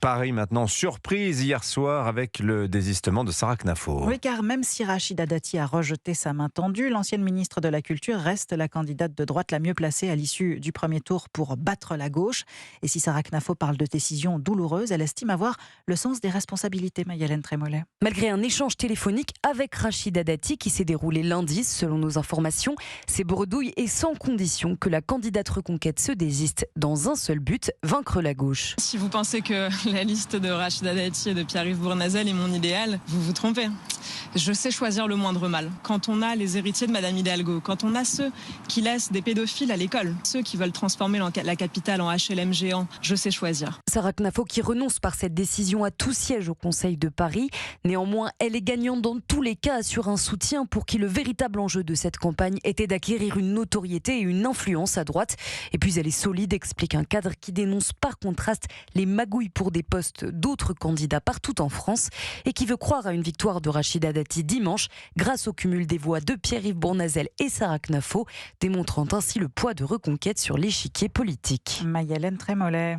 Paris maintenant, surprise hier soir avec le désistement de Sarah Knafo. Oui, car même si Rachida Dati a rejeté sa main tendue, l'ancienne ministre de la Culture reste la candidate de droite la mieux placée à l'issue du premier tour pour battre la gauche. Et si Sarah Knafo parle de décision douloureuse, elle estime avoir le sens des responsabilités, Maï-Hélène Trémollet. Malgré un échange téléphonique avec Rachida Dati qui s'est déroulé lundi, selon nos informations, c'est bredouille et sans condition que la candidate Reconquête se désiste dans un seul but, vaincre la gauche. Si vous pensez que la liste de Rachida Dati et de Pierre-Yves Bournazel est mon idéal, vous vous trompez. Je sais choisir le moindre mal. Quand on a les héritiers de Madame Hidalgo, quand on a ceux qui laissent des pédophiles à l'école, ceux qui veulent transformer la capitale en HLM géant, je sais choisir. Sarah Knafo qui renonce par cette décision à tout siège au Conseil de Paris. Néanmoins, elle est gagnante dans tous les cas sur un soutien pour qui le véritable enjeu de cette campagne était d'acquérir une notoriété et une influence à droite. Et puis elle est solide, explique un cadre qui dénonce par contraste les magouilles pour des postes d'autres candidats partout en France et qui veut croire à une victoire de Rachida Dati dimanche grâce au cumul des voix de Pierre-Yves Bournazel et Sarah Knafo, démontrant ainsi le poids de Reconquête sur l'échiquier politique. Maï-Hélène Trémollet.